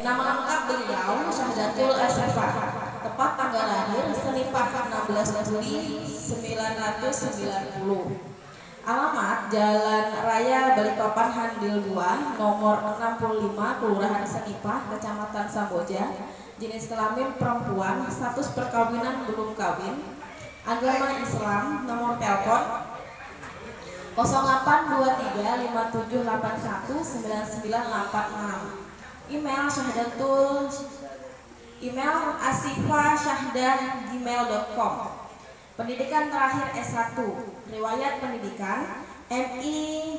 Nama lengkap beliau Syahdatul Asyifa. Tepat tanggal lahir Senin 16 Juli 1990. Alamat Jalan Raya Balikpapan Handil 2, nomor 65, Kelurahan Senipah, Kecamatan Samboja. Jenis kelamin perempuan, status perkawinan belum kawin. Agama Islam. Nomor telepon 082357819986. Email asyifasyahdah@gmail.com. Pendidikan terakhir S1. Riwayat pendidikan MI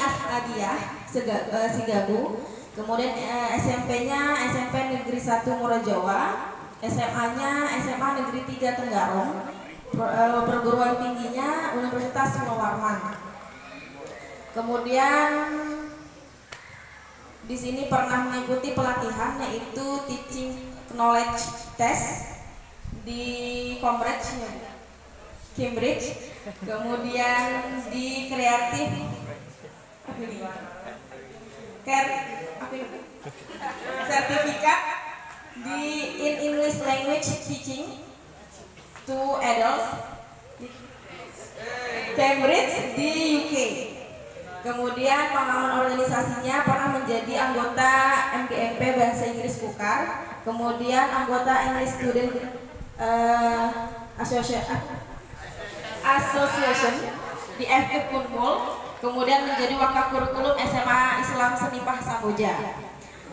Asadiyah Sigabu. Kemudian SMP-nya SMP Negeri 1 Murajawa, SMA-nya SMA Negeri 3 Tenggarong, perguruan tingginya Universitas Munawarman. Kemudian di sini pernah mengikuti pelatihan yaitu Teaching Knowledge Test di Cambridge, kemudian di kreatif sertifikat di English Language Teaching to Adults Cambridge di UK. Kemudian pengalaman organisasinya pernah menjadi anggota MGMP Bahasa Inggris Pukar, kemudian anggota English Student Association di FK Kunmul, kemudian menjadi wakakurikulum SMA Islam Senipah Samboja.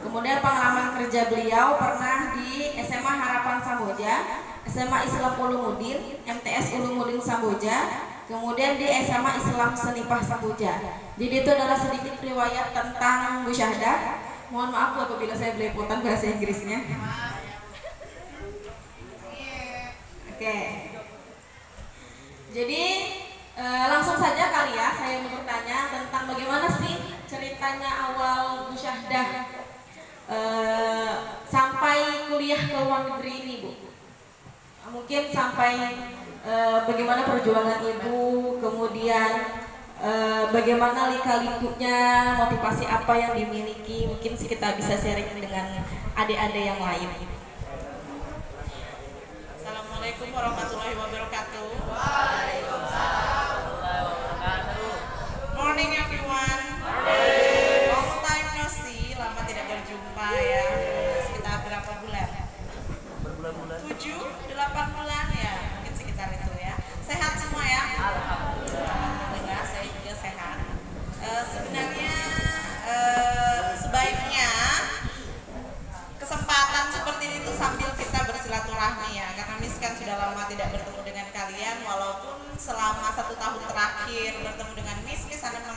Kemudian pengalaman kerja beliau pernah di SMA Harapan Samboja, SMA Islam Ulumuddin, MTS Ulumuddin Samboja, kemudian di SMA Islam Senipah Samboja. Jadi itu adalah sedikit riwayat tentang Bu Syahdah. Mohon maaf apabila saya belepotan bahasa Inggrisnya. Oke. Jadi langsung saja kali ya saya mau bertanya tentang bagaimana sih ceritanya awal Bu Syahdah sampai kuliah ke luar negeri ini, Bu. Mungkin sampai bagaimana perjuangan Ibu, kemudian bagaimana lika-likunya, motivasi apa yang dimiliki, mungkin sih kita bisa sharing dengan adik-adik yang lain. Assalamualaikum warahmatullahi wabarakatuh. Morning everyone. Long time no see, lama tidak berjumpa ya. Sekitar berapa bulan? Berbulan-bulan. 7-8 bulan ya, mungkin sekitar itu ya. Sehat semua ya? Alhamdulillah, saya juga sehat. Sebenarnya sebaiknya kesempatan seperti ini tuh sambil kita bersilaturahmi ya, karena Miss kan sudah lama tidak bertemu dengan kalian, walaupun selama 1 tahun terakhir bertemu dengan Miss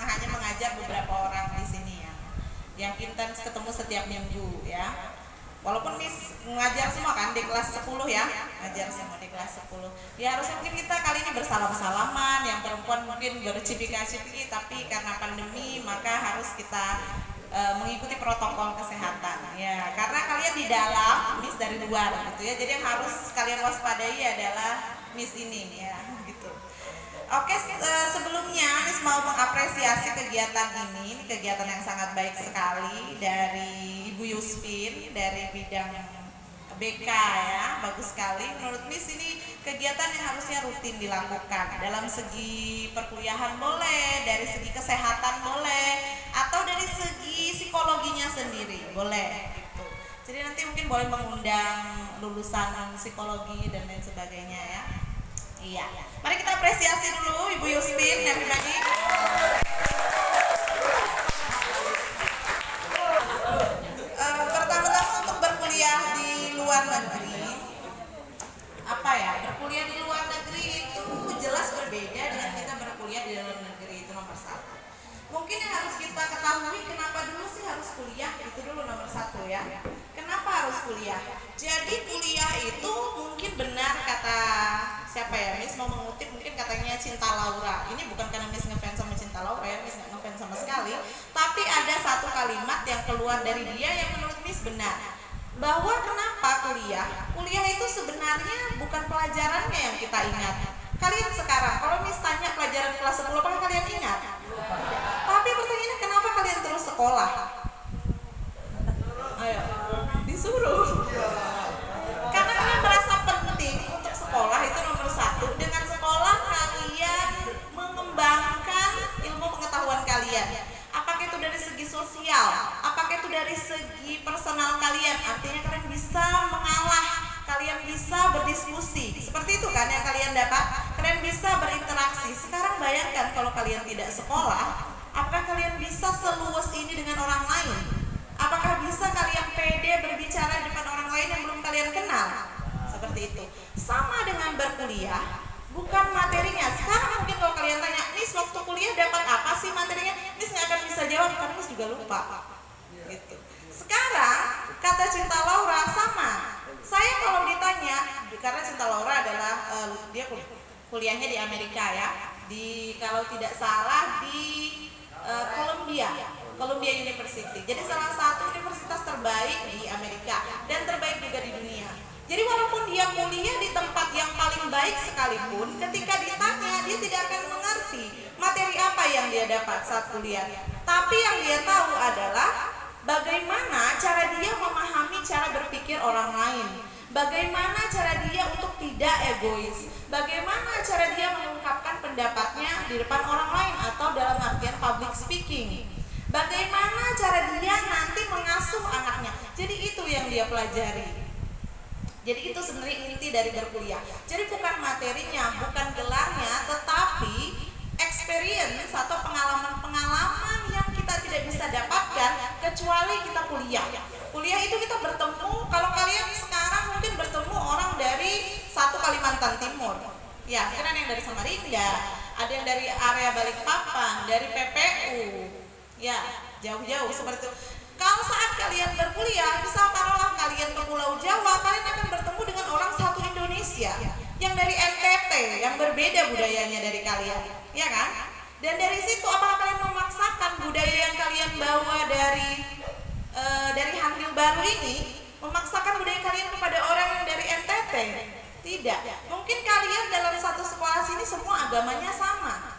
hanya mengajar beberapa orang di sini ya, yang intens ketemu setiap minggu ya. Walaupun Miss mengajar semua kan di kelas 10 ya, ngajar semua di kelas 10. Ya harusnya mungkin kita kali ini bersalam-salaman, yang perempuan mungkin bercipika-cipiki, tapi karena pandemi maka harus kita mengikuti protokol kesehatan ya, karena kalian di dalam, Miss dari luar gitu ya. Jadi yang harus kalian waspadai adalah Miss ini ya gitu. Oke, sebelumnya Miss mau mengapresiasi kegiatan ini kegiatan yang sangat baik sekali dari Ibu Yusfin dari bidang BK ya, bagus sekali. Menurut Miss ini kegiatan yang harusnya rutin dilakukan dalam segi perkuliahan boleh, dari segi kesehatan boleh, atau dari segi psikologinya sendiri boleh gitu. Jadi nanti mungkin boleh mengundang lulusan psikologi dan lain sebagainya ya. Iya. Mari kita apresiasi dulu Ibu Yusfin yang pribadi. Pertama-tama untuk berkuliah di luar negeri, apa ya, berkuliah di luar negeri itu jelas berbeda dengan kita berkuliah di dalam negeri, itu nomor 1. Mungkin yang harus kita ketahui kenapa dulu sih harus kuliah, itu dulu nomor 1 ya. Kenapa harus kuliah? Jadi kuliah itu mungkin benar kata siapa ya, Miss mau mengutip mungkin katanya Cinta Laura. Ini bukan karena Miss ngefans sama Cinta Laura ya, Miss nggak ngefans sama sekali. Tapi ada satu kalimat yang keluar dari dia yang menurut Miss benar, bahwa kenapa kuliah? Kuliah itu sebenarnya bukan pelajarannya yang kita ingat. Kalian sekarang kalau Miss tanya pelajaran kelas 10 apakah kalian ingat? Tapi pertanyaannya kenapa kalian terus sekolah? Ayo, disuruh. Karena kalian merasa penting untuk sekolah, itu nomor satu. Dengan sekolah kalian mengembangkan ilmu pengetahuan kalian. Apakah itu dari segi sosial, apakah itu dari segi personal kalian, artinya kalian bisa mengalah, kalian bisa berdiskusi, seperti itu kan yang kalian dapat, kalian bisa berinteraksi. Sekarang bayangkan kalau kalian tidak sekolah, apakah kalian bisa seluas ini dengan orang lain? Apakah bisa kalian pede berbicara di depan orang lain yang belum kalian kenal? Seperti itu. Sama dengan berkuliah, bukan materinya. Sekarang mungkin kalau kalian tanya, Miss waktu kuliah dapat apa sih materinya? Miss nggak akan bisa jawab karena Miss juga lupa. Gitu. Sekarang kata Cinta Laura sama. Saya kalau ditanya, karena Cinta Laura adalah dia kuliahnya di Amerika ya, kalau tidak salah di Columbia University. Jadi salah satu universitas terbaik di Amerika dan terbaik juga di dunia. Jadi walaupun dia kuliah di tempat yang paling baik sekalipun, ketika ditanya dia tidak akan mengerti materi apa yang dia dapat saat kuliah. Tapi yang dia tahu adalah bagaimana cara dia memahami cara berpikir orang lain, bagaimana cara dia untuk tidak egois, bagaimana cara dia mengungkapkan pendapatnya di depan orang lain atau dalam artian public speaking, bagaimana cara dia nanti mengasuh anaknya. Jadi itu yang dia pelajari. Jadi itu sebenarnya inti dari berkuliah. Jadi bukan materinya, bukan gelarnya, tetapi experience atau pengalaman-pengalaman yang kita tidak bisa dapatkan kecuali kita kuliah. Kuliah itu kita bertemu, kalau kalian sekarang mungkin bertemu orang dari satu Kalimantan Timur. Ya, mungkin ada yang dari Samarinda, ada yang dari area Balikpapan, dari PPU. Ya, jauh-jauh seperti itu. Kalau saat kalian berkuliah, bisa taruhlah kalian ke Pulau Jawa, kalian akan bertemu dengan orang satu Indonesia yang dari NTT, yang berbeda budayanya dari kalian, ya kan? Dan dari situ apakah kalian memaksakan budaya yang kalian bawa dari Handil Baru ini, memaksakan budaya kalian kepada orang yang dari NTT? Tidak. Mungkin kalian dalam satu sekolah sini semua agamanya sama.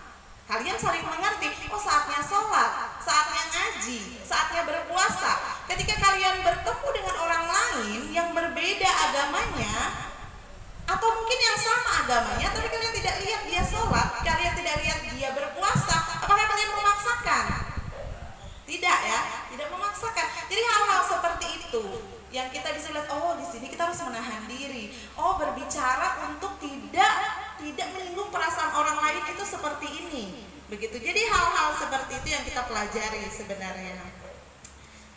Kalian saling mengerti, oh saatnya sholat, saatnya ngaji, saatnya berpuasa. Ketika kalian bertemu dengan orang lain yang berbeda agamanya, atau mungkin yang sama agamanya, tapi kalian tidak lihat dia sholat, kalian tidak lihat dia berpuasa, apakah kalian memaksakan? Tidak ya, tidak memaksakan. Jadi hal-hal seperti itu yang kita bisa lihat, oh di sini kita harus menahan diri, oh berbicara untuk tidak menyinggung perasaan orang lain itu seperti ini, begitu. Jadi hal-hal seperti itu yang kita pelajari sebenarnya.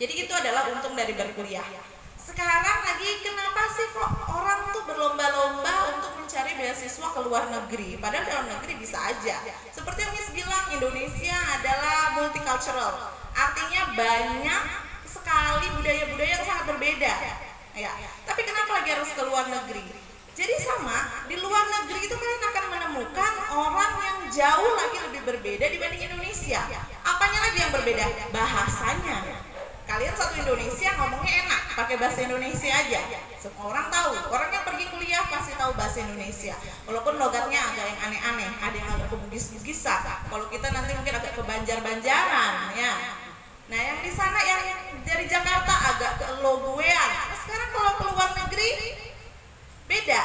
Jadi itu adalah untung dari berkuliah. Sekarang lagi kenapa sih kok orang tuh berlomba-lomba untuk mencari beasiswa ke luar negeri? Padahal dalam negeri bisa aja. Seperti yang Miss bilang, Indonesia adalah multicultural, artinya banyak sekali budaya-budaya yang sangat berbeda. Ya, tapi kenapa lagi harus ke luar negeri? Jadi sama, di luar negeri itu kalian akan menemukan orang yang jauh lagi lebih berbeda dibanding Indonesia. Apanya lagi yang berbeda? Bahasanya. Kalian satu Indonesia ngomongnya enak, pakai bahasa Indonesia aja. Semua orang tahu, orang yang pergi kuliah pasti tahu bahasa Indonesia. Walaupun logatnya agak yang aneh-aneh, ada yang agak ke Bugis-Bugisan. Kalau kita nanti mungkin agak ke Banjar-Banjaran, ya. Nah yang di sana yang dari Jakarta agak ke Logowean. Nah, sekarang kalau ke luar negeri beda.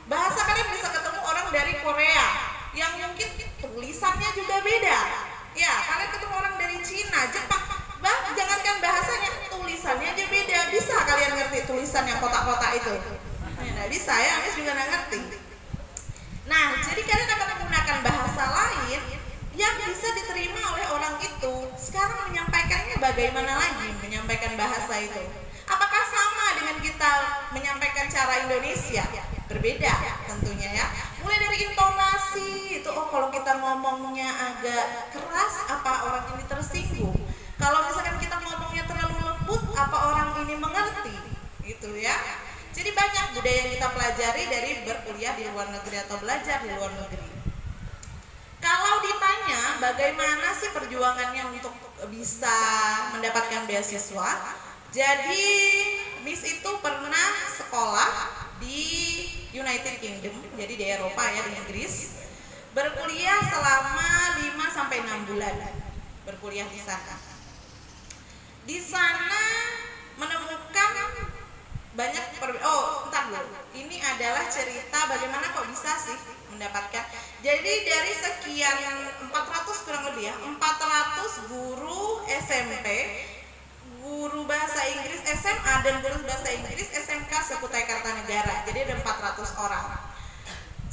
Bahasa kalian bisa ketemu orang dari Korea yang mungkin tulisannya juga beda. Ya, kalian ketemu orang dari Cina, Jepang. Jangankan bahasanya, tulisannya aja beda. Bisa kalian ngerti tulisan yang kotak-kotak itu? Nah, bisa ya, Anis juga nggak ngerti. Nah, jadi kalian akan menggunakan bahasa lain yang bisa diterima oleh orang itu. Sekarang menyampaikannya bagaimana lagi menyampaikan bahasa itu? Apakah sama dengan kita menyampaikan cara Indonesia? Berbeda tentunya ya. Mulai dari intonasi itu, oh kalau kita ngomongnya agak keras, apa orang ini tersinggung? Kalau misalkan kita ngomongnya terlalu lembut, apa orang ini mengerti? Gitu ya. Jadi banyak budaya yang kita pelajari dari berkuliah di luar negeri atau belajar di luar negeri. Kalau ditanya bagaimana sih perjuangannya untuk bisa mendapatkan beasiswa, jadi Miss itu pernah sekolah di United Kingdom, jadi di Eropa ya, di Inggris, berkuliah selama 5-6 bulan berkuliah di sana. Di sana menemukan banyak entar dulu. Ini adalah cerita bagaimana kok bisa sih mendapatkan. Jadi dari sekian 400 kurang lebih ya, 400 guru SMP, guru bahasa Inggris SMA dan guru bahasa Inggris SMK Sekutai Kartanegara. Jadi ada 400 orang.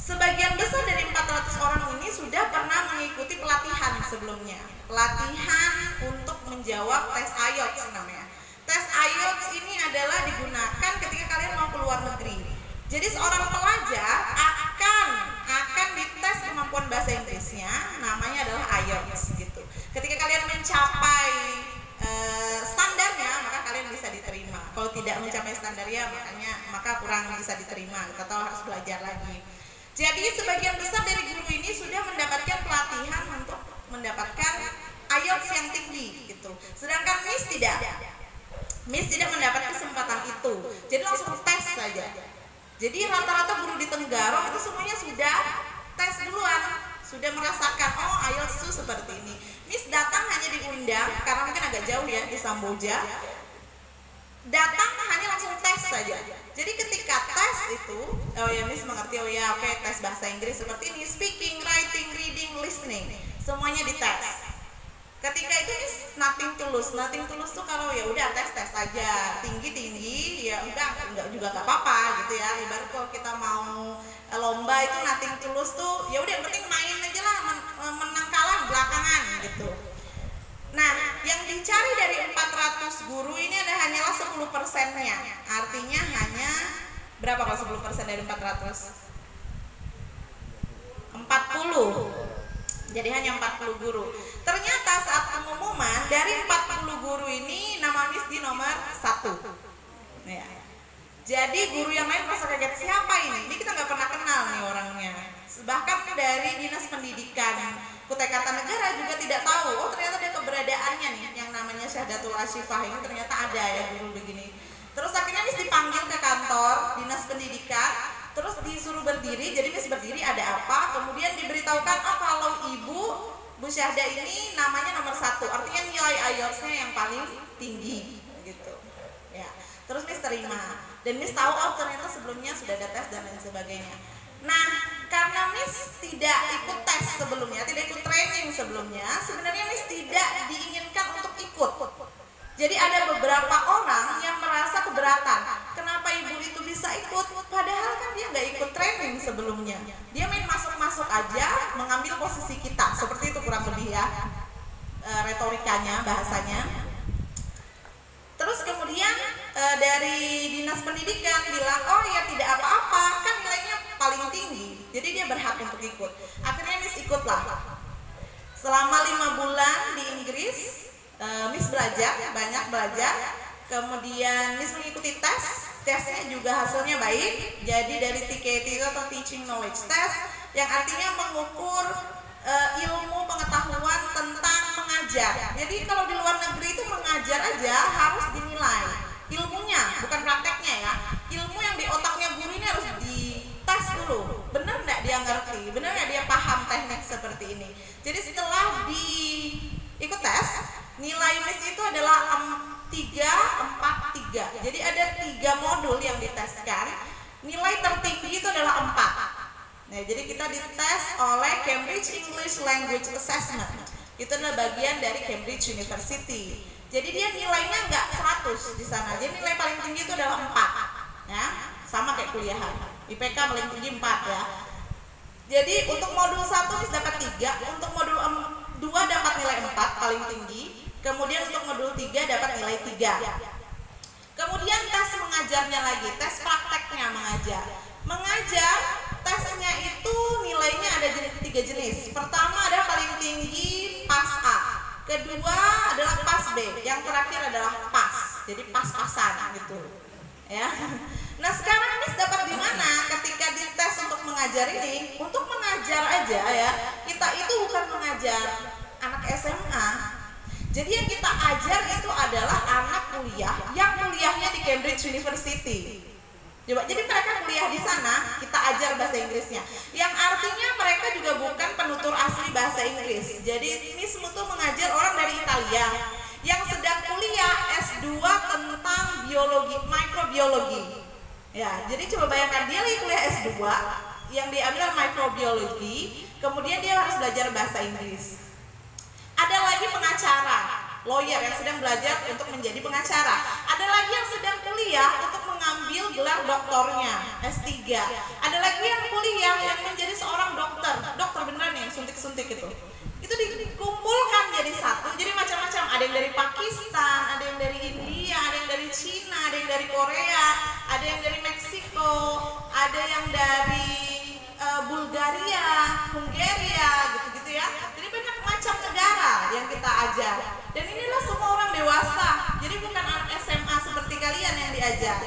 Sebagian besar dari 400 orang ini sudah pernah mengikuti pelatihan sebelumnya. Pelatihan untuk menjawab tes IELTS namanya. Tes IELTS ini adalah digunakan ketika kalian mau keluar negeri. Jadi seorang pelajar akan dites kemampuan bahasa Inggrisnya, namanya adalah IELTS gitu. Ketika kalian mencapai standarnya, maka kalian bisa diterima. Kalau tidak mencapai standarnya, maka kurang bisa diterima atau harus belajar lagi. Jadi sebagian besar dari guru ini sudah mendapatkan pelatihan untuk mendapatkan IELTS yang tinggi gitu. Sedangkan Miss tidak mendapat kesempatan itu. Jadi langsung tes saja. Jadi rata-rata guru di Tenggarong itu semuanya sudah tes duluan, sudah merasakan IELTS itu seperti ini. Miss datang hanya diundang karena mungkin agak jauh ya di Samboja. Datang hanya langsung tes saja. Jadi ketika tes itu, Miss mengerti, tes bahasa Inggris seperti ini, speaking, writing, reading, listening, semuanya dites. Ketika itu Miss nothing tulus tuh kalau ya udah tes aja, tinggi ya enggak juga nggak apa-apa gitu ya. Ibarat kalau kita mau lomba itu nothing tulus tuh ya udah yang penting main aja lah, menang kalah belakangan gitu. Nah, yang dicari dari 400 guru ini hanyalah 10%-nya. Artinya hanya berapa kalau 10% dari 400? 40. Jadi hanya 40 guru. Ternyata saat pengumuman dari 40 guru ini nama Miss di nomor 1. Ya. Jadi guru yang lain merasa kaget, siapa ini? Ini kita nggak pernah kenal nih orangnya. Bahkan dari Dinas Pendidikan Kutai Kartanegara juga tidak tahu. Ternyata ada keberadaannya nih, yang namanya Syahdatul Asyifah ini ternyata ada ya guru begini. Terus akhirnya Miss dipanggil ke kantor Dinas Pendidikan, terus disuruh berdiri. Jadi Miss berdiri, ada apa? Kemudian diberitahukan, kalau Ibu Bu Syahda ini namanya nomor 1, artinya nilai IELTS-nya yang paling tinggi gitu. Ya. Terus Miss terima. Dan Miss tahu ternyata sebelumnya sudah ada tes dan lain sebagainya. Nah, karena Miss tidak ikut tes sebelumnya, tidak ikut training sebelumnya, sebenarnya Miss tidak diinginkan untuk ikut. Jadi ada beberapa orang yang merasa keberatan, kenapa ibu itu bisa ikut, padahal kan dia nggak ikut training sebelumnya. Dia main masuk-masuk aja, mengambil posisi kita, seperti itu kurang lebih ya, retorikanya, bahasanya. Terus kemudian dari Dinas Pendidikan bilang, ya tidak apa-apa, kan nilainya paling tinggi, jadi dia berhak untuk ikut. Akhirnya Miss ikutlah. Selama 5 bulan di Inggris, Miss banyak belajar. Kemudian Miss mengikuti tesnya juga hasilnya baik. Jadi dari TKT itu atau Teaching Knowledge Test, yang artinya mengukur ilmu pengetahuan tentang mengajar. Jadi kalau di luar negeri itu mengajar aja harus dinilai ilmunya, bukan prakteknya ya. Ilmu yang di otaknya guru ini harus dites dulu. Benar nggak dia ngerti? Benar nggak dia paham teknik seperti ini? Jadi setelah ikut tes, nilai Miss itu adalah 3, 4, 3. Jadi ada 3 modul yang diteskan. Nilai tertinggi itu adalah 4. Nah, jadi kita dites oleh Cambridge English Language Assessment. Itu adalah bagian dari Cambridge University. Jadi dia nilainya nggak 100 di sana. Jadi nilai paling tinggi itu adalah 4. Ya, sama kayak kuliahan. IPK paling tinggi 4 ya. Jadi untuk modul 1 Miss dapat 3, untuk modul 2 dapat nilai 4 paling tinggi. Kemudian untuk modul 3 dapat nilai 3. Kemudian tes mengajarnya lagi, tes prakteknya mengajar. Mengajar tesnya itu nilainya ada 3 jenis. Pertama ada paling tinggi pas A, kedua adalah pas B, yang terakhir adalah pas. Jadi pas-pasan gitu. Ya. Nah, sekarang Miss dapat di mana ketika dites untuk mengajar ini? Untuk mengajar aja ya. Kita itu bukan mengajar anak SMA. Jadi yang kita ajar itu adalah anak kuliah yang kuliahnya di Cambridge University. Coba, jadi mereka kuliah di sana, kita ajar bahasa Inggrisnya. Yang artinya mereka juga bukan penutur asli bahasa Inggris. Jadi Miss tuh mengajar orang dari Italia yang sedang kuliah mikrobiologi. Ya, jadi coba bayangkan dia lagi kuliah S2 yang diambil microbiology, kemudian dia harus belajar bahasa Inggris. Ada lagi pengacara, lawyer yang sedang belajar untuk menjadi pengacara. Ada lagi yang sedang kuliah untuk mengambil gelar doktornya, S3. Ada lagi yang kuliah yang menjadi seorang dokter beneran yang suntik-suntik itu. Itu dikumpulkan jadi satu, jadi macam-macam. Ada yang dari Pakistan, ada yang dari India, ada yang dari Cina, ada yang dari Korea, ada yang dari Meksiko, ada yang dari Bulgaria, Hungaria, gitu-gitu ya. Jadi banyak macam negara yang kita ajar. Dan inilah semua orang dewasa. Jadi bukan anak SMA seperti kalian yang diajar.